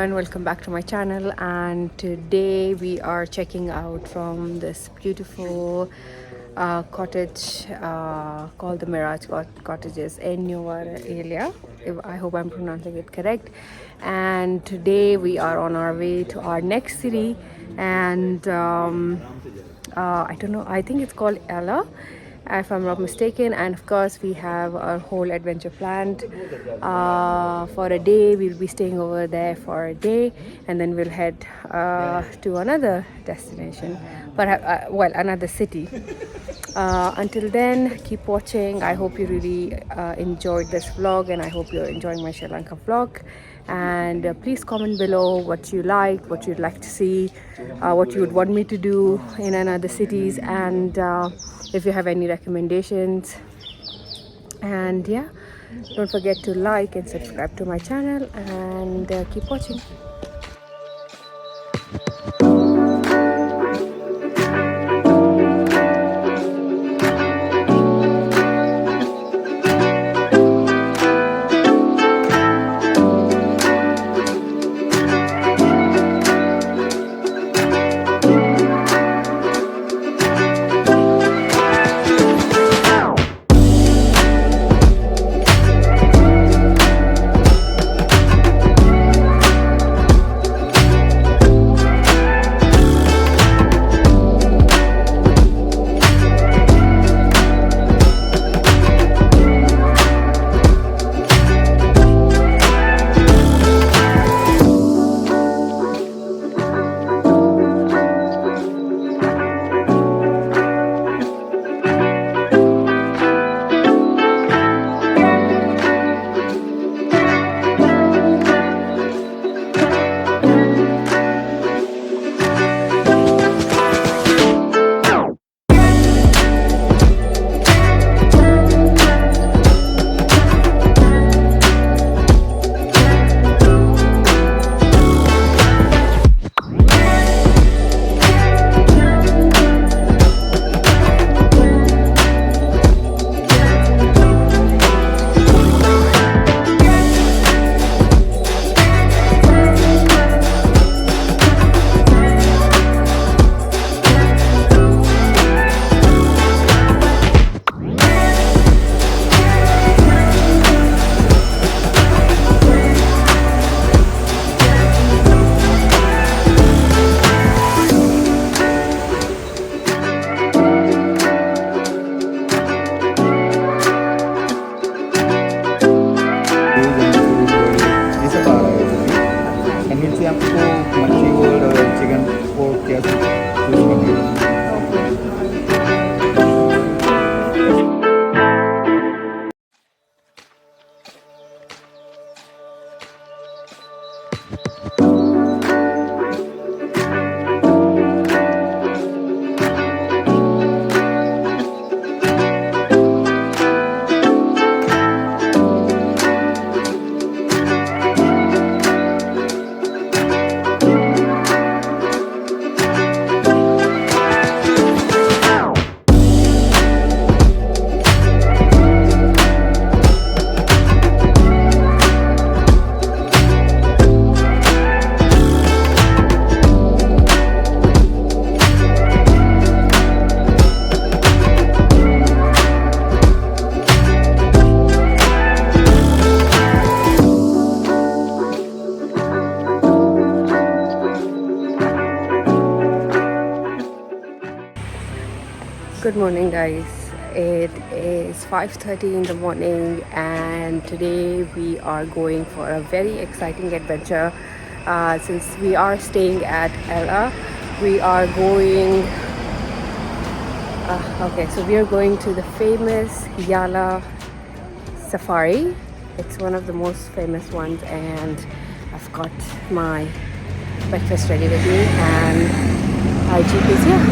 everyone, welcome back to my channel. And today we are checking out from this beautiful cottage called the Mirage Cottages in Pinnawala area. I hope I'm pronouncing it correct. And today we are on our way to our next city, and I don't know, I think it's called Yala, if I'm not mistaken. And of course we have our whole adventure planned for a day. We'll be staying over there for a day, and then we'll head to another destination, well, another city. Until then, keep watching. I hope you really enjoyed this vlog, and I hope you're enjoying my Sri Lanka vlog. And please comment below what you like, what you'd like to see, what you would want me to do in another cities, and if you have any recommendations. And yeah, don't forget to like and subscribe to my channel, and keep watching. Good morning, guys. It is 5:30 in the morning, and today we are going for a very exciting adventure. Since we are staying at Ella, we are going. So we are going to the famous Yala Safari. It's one of the most famous ones, and I've got my breakfast ready with me, and our Jeep is here.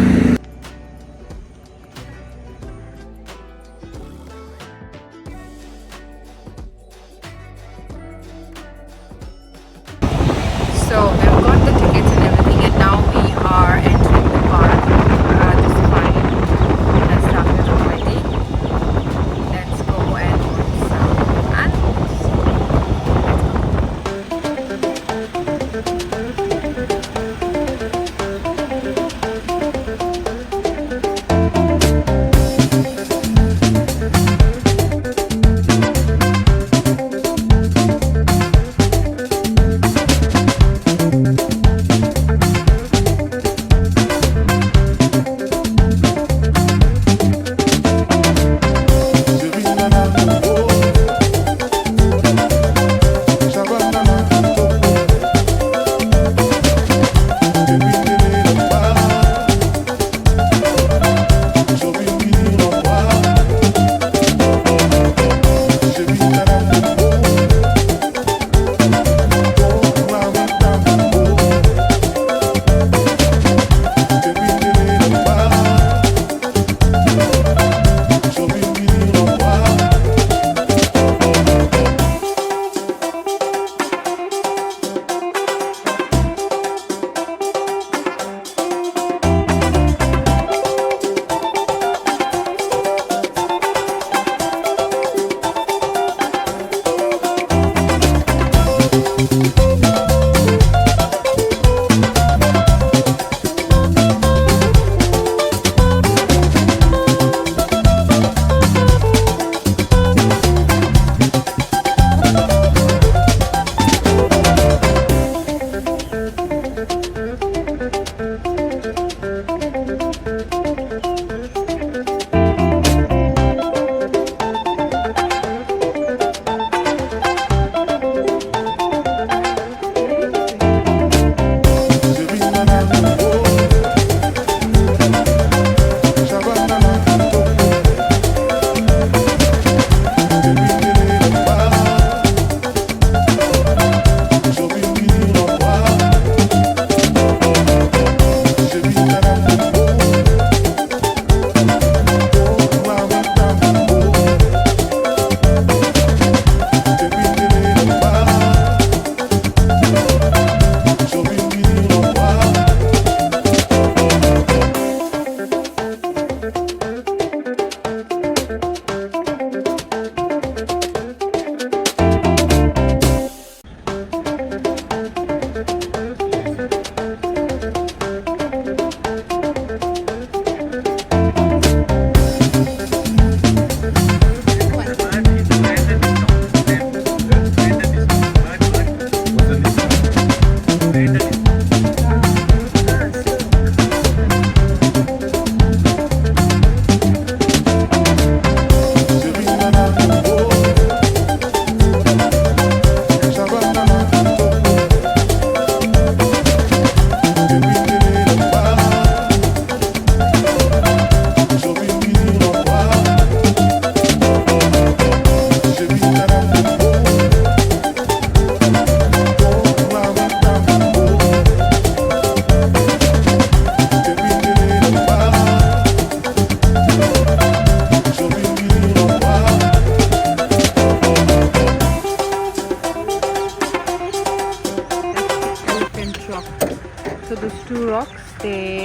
So I've got the tickets and everything, and now we are entering the park. The safari has started already. Let's go and watch some animals.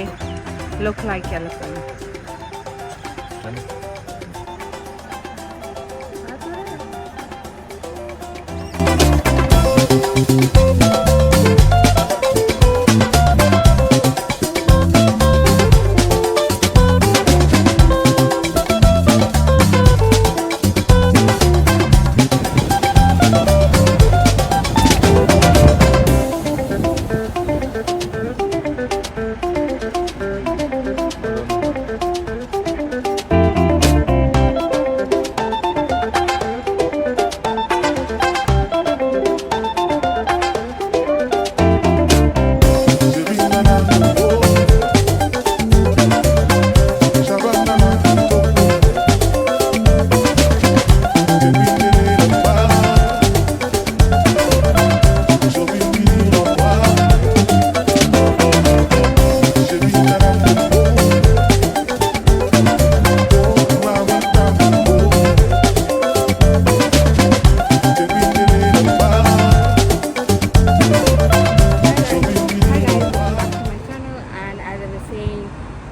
they look like elephants.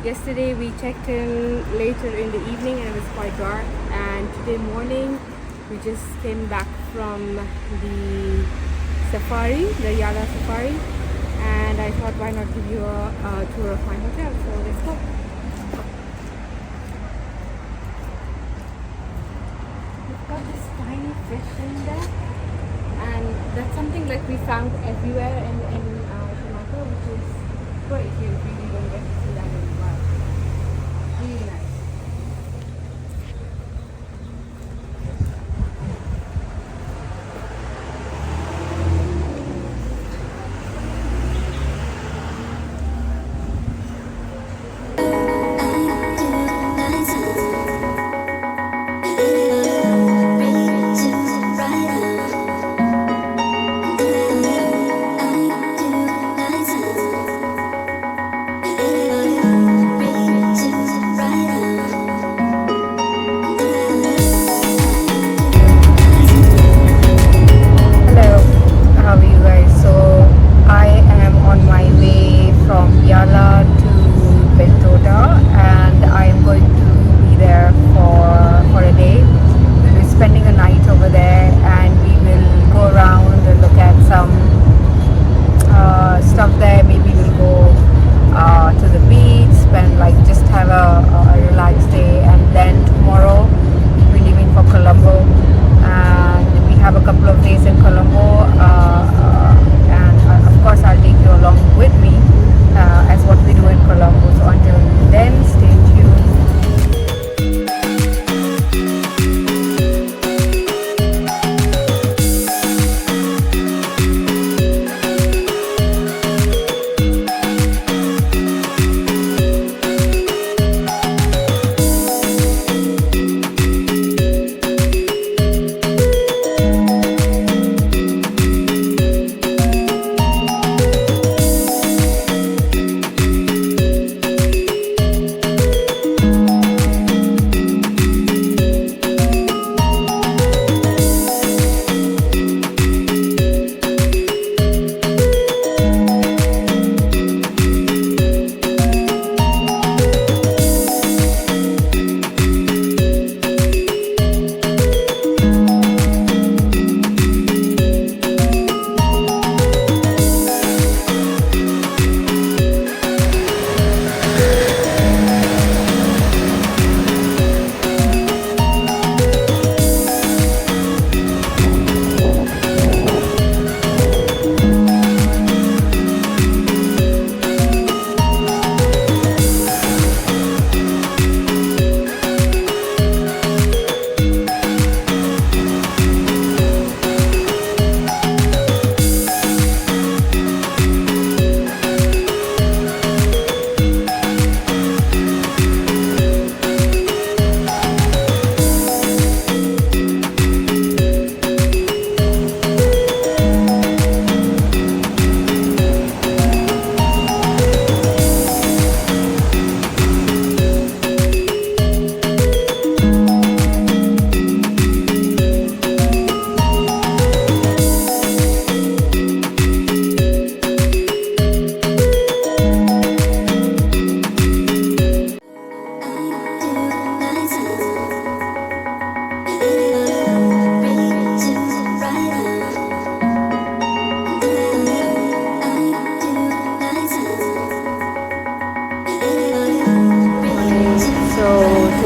Yesterday we checked in later in the evening and it was quite dark, and today morning we just came back from the safari, the Yala safari, and I thought why not give you a tour of my hotel, so let's go. We've got this tiny fish in there, and that's something like we found everywhere in Sri Lanka, which is great. You really don't get to see that in the wild. Really nice.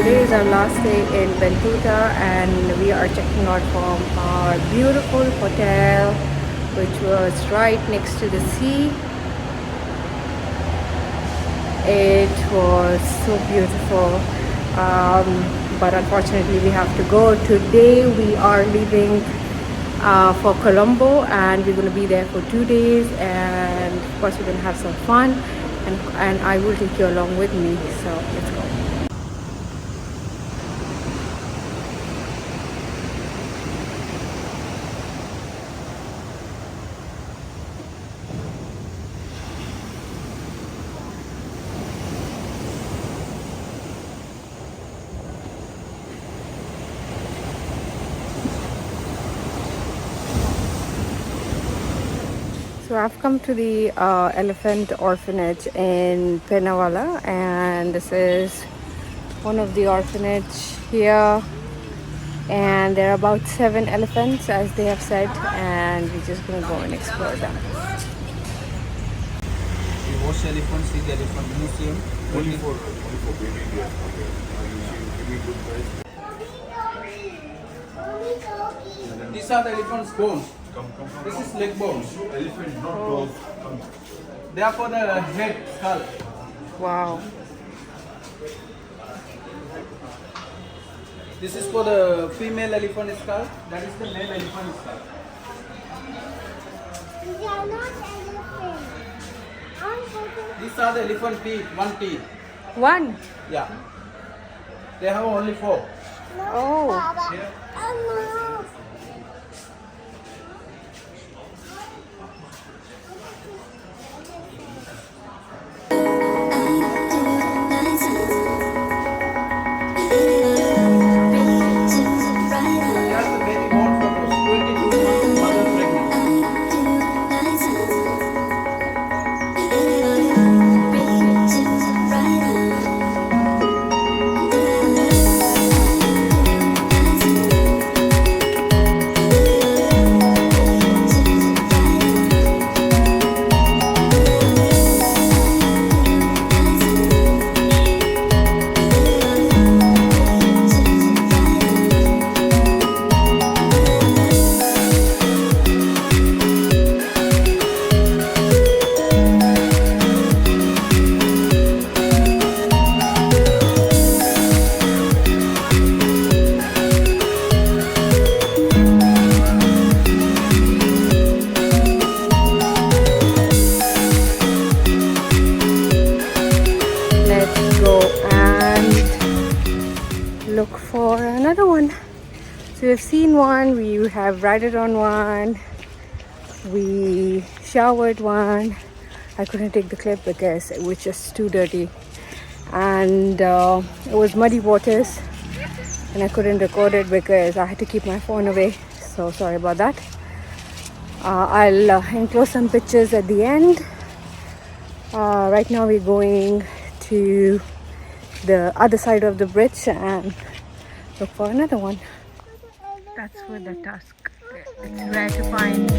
today is our last day in Bentota, and we are checking out from our beautiful hotel, which was right next to the sea. It was so beautiful, but unfortunately we have to go. Today we are leaving for Colombo, and we're going to be there for 2 days, and of course we're going to have some fun, and I will take you along with me. So let's go. So I've come to the Elephant Orphanage in Pinnawala, and this is one of the orphanage here, and there are about 7 elephants as they have said, and we're just gonna go and explore them. We watch elephants in the elephant museum. Only for baby bears. Give me good price. These are the elephant's bones. Come. This is leg bones. Elephant, not toes. Come. They are for the head, skull. Wow. This is for the female elephant skull. That is the male elephant skull. They are not elephants. These are the elephant teeth. One teeth. One. Yeah. They have only 4. Oh. Baba. Here. Oh no. That's the baby born for those 22 months mother pregnant. Let's go and look for another one. So we've seen one, we have ridden on one, we showered one. I couldn't take the clip because it was just too dirty, and it was muddy waters, and I couldn't record it because I had to keep my phone away. So sorry about that. I'll enclose some pictures at the end. Right now we're going to the other side of the bridge and look for another one. That's where the tusk. It's rare to find.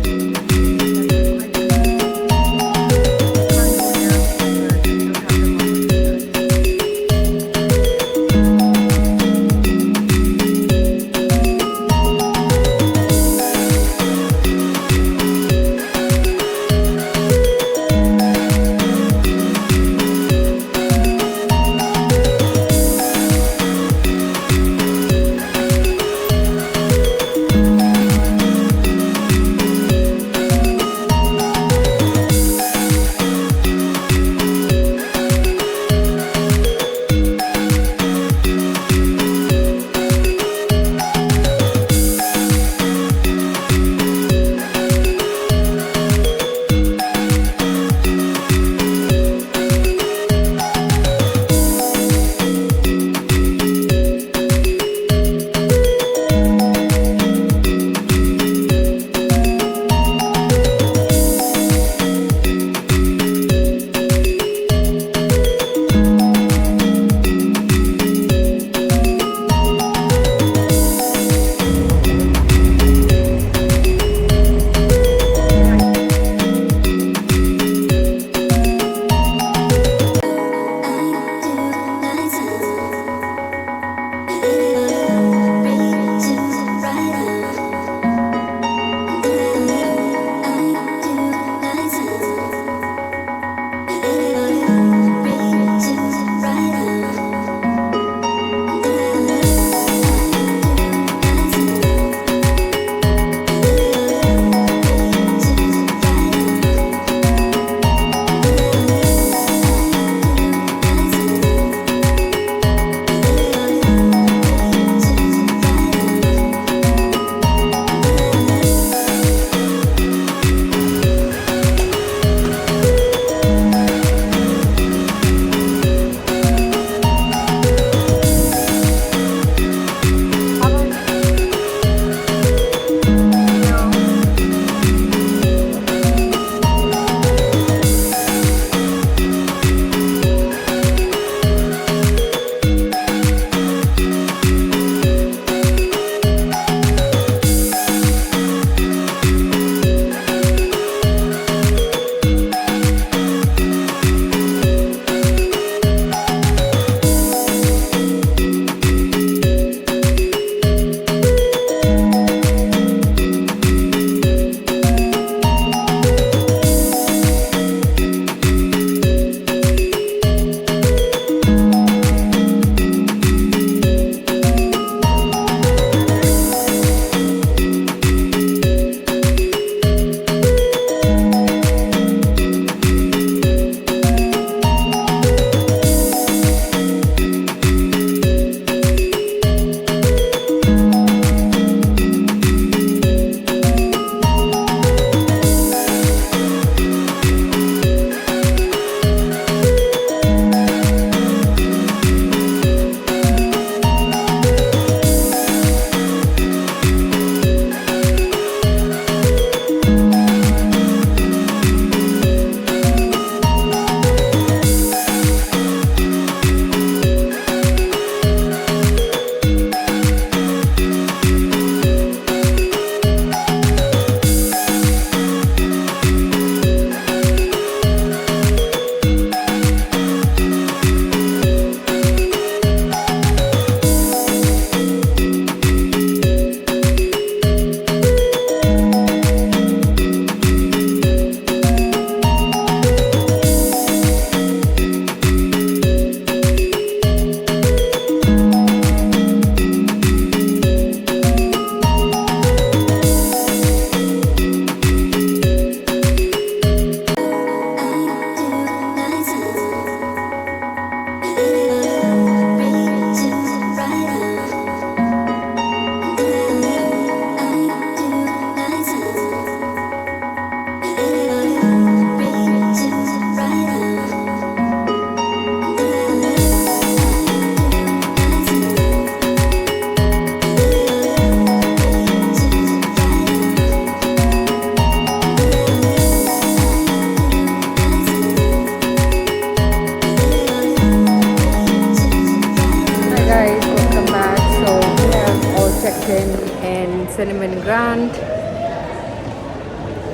mountain in Cinnamon Grant,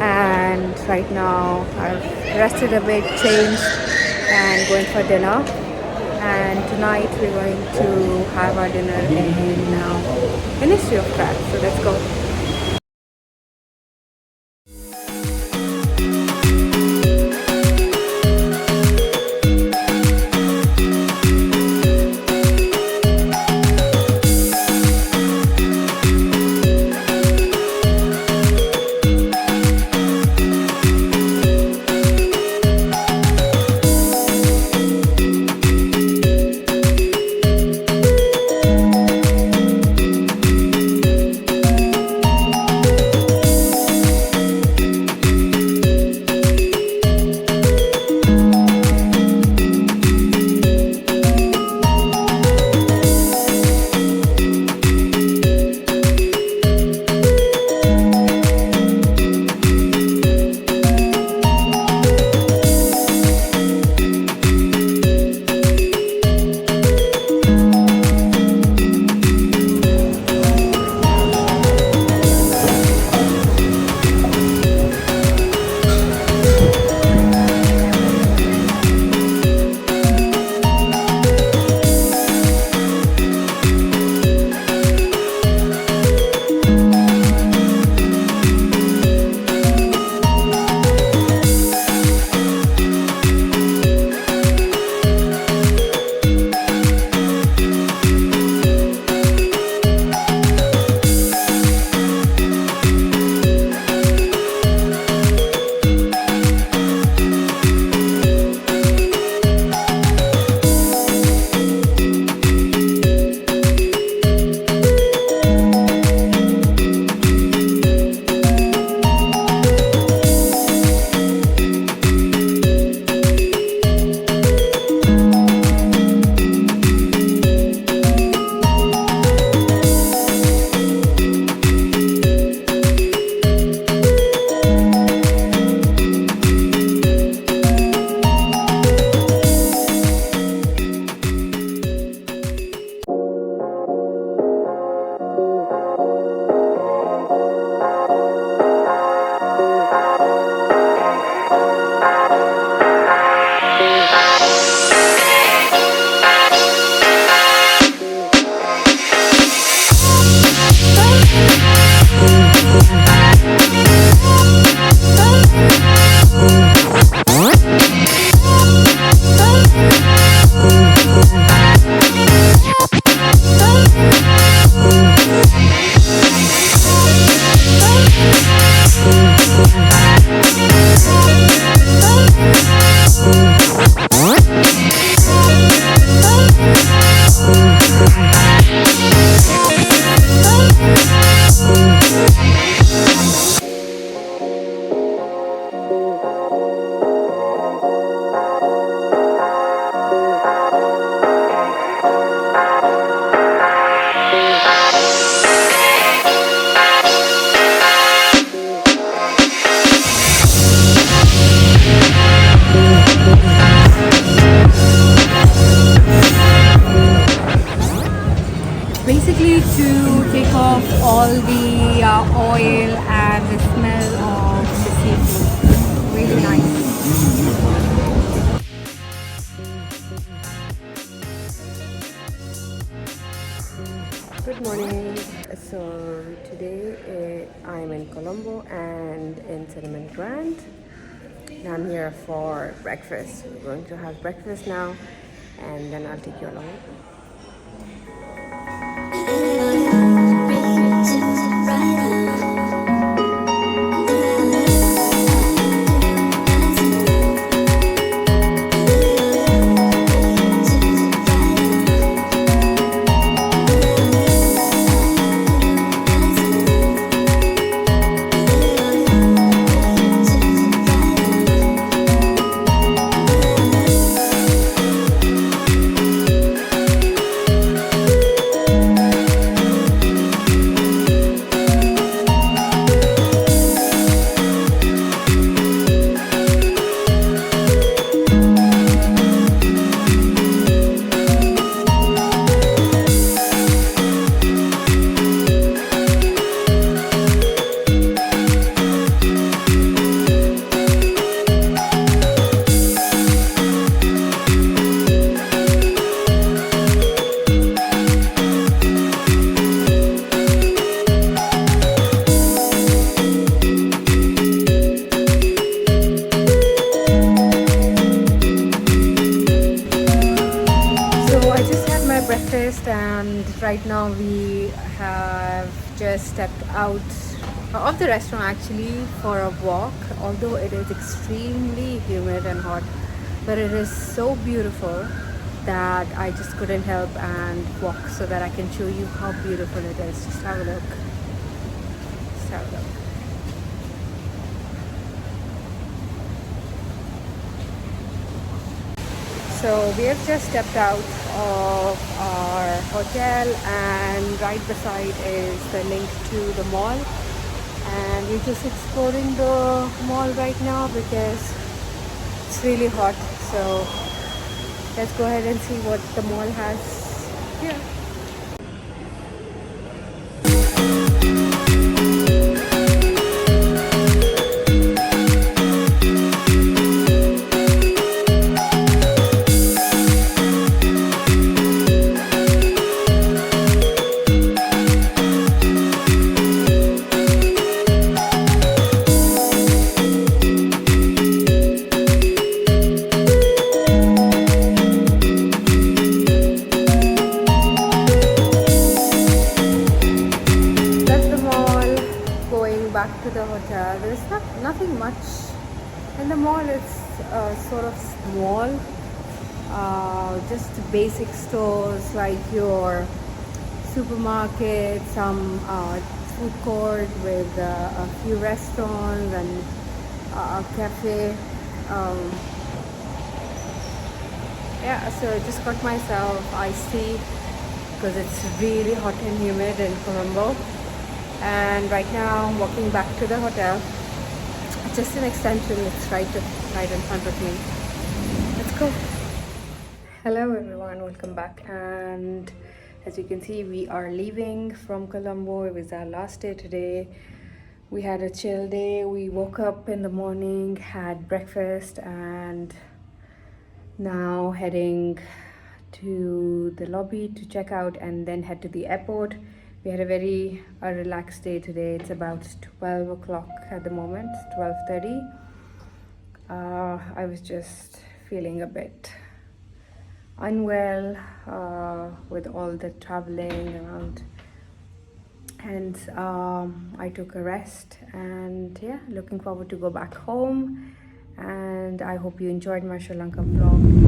and right now I've rested a bit, changed, and going for dinner. And tonight we're going to have our dinner in Ministry of Crafts. So let's go. Basically to take off all the oil and the smell of the seafood. Really nice. Good morning. So today I'm in Colombo and in Cinnamon Grant. And I'm here for breakfast. We're going to have breakfast now, and then I'll take you along. So I just had my breakfast, and right now we have just stepped out of the restaurant actually for a walk. Although it is extremely humid and hot, but it is so beautiful that I just couldn't help and walk so that I can show you how beautiful it is. Just have a look. Just have a look. So we have just stepped out of our hotel, and right beside is the link to the mall, and we're just exploring the mall right now because it's really hot. So let's go ahead and see what the mall has here. Back to the hotel. There's nothing much in the mall. It's sort of small, just basic stores like your supermarket, some food court with a few restaurants and a cafe. Yeah, so I just got myself iced tea because it's really hot and humid in Colombo. And right now I'm walking back to the hotel. It's just an extension. It's right in front of me. Let's go. Hello everyone, welcome back. And as you can see, we are leaving from Colombo. It was our last day today. We had a chill day. We woke up in the morning, had breakfast, and now heading to the lobby to check out and then head to the airport. We had a very relaxed day today. It's about 12 o'clock at the moment, 12:30. I was just feeling a bit unwell with all the traveling around, and I took a rest, and yeah, looking forward to go back home. And I hope you enjoyed my Sri Lanka vlog.